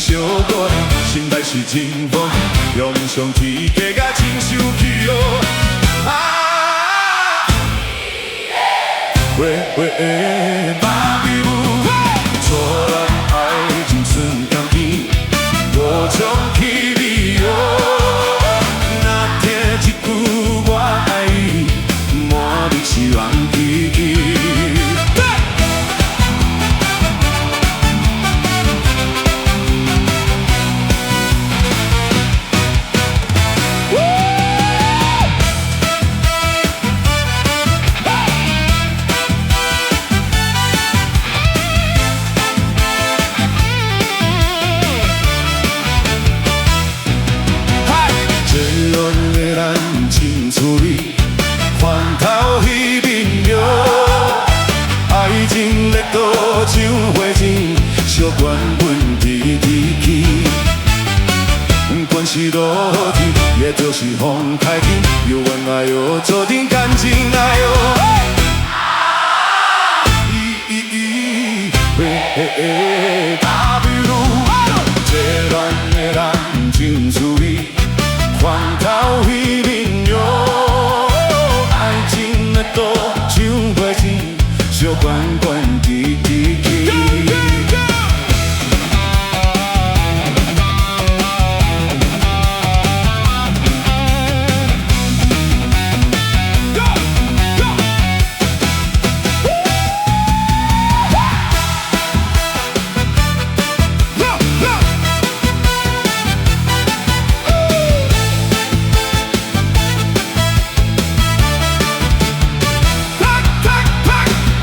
小寒，心内是真风，用上天价甲真受气哦。月月把美舞，错咱爱情算甘甜，无从起味哦。若听一句我爱你，满面是人气气。翻头彼面摇，爱情热度像火箭，烧悬阮直直去。管是落天，也就是风太紧，有缘爱哟，注定感情来哟。打比如，这恋的人真滋味，翻头彼面摇。像火箭，烧悬悬直直去。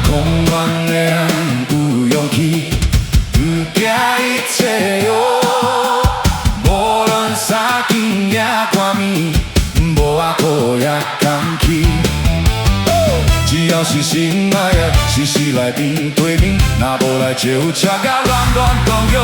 狂的人有勇气，不惊一切哦。无论啥紧也看面，无阿苦也甘去。只要是心爱的，时时来面对面，若无来招车甲乱乱讲哟。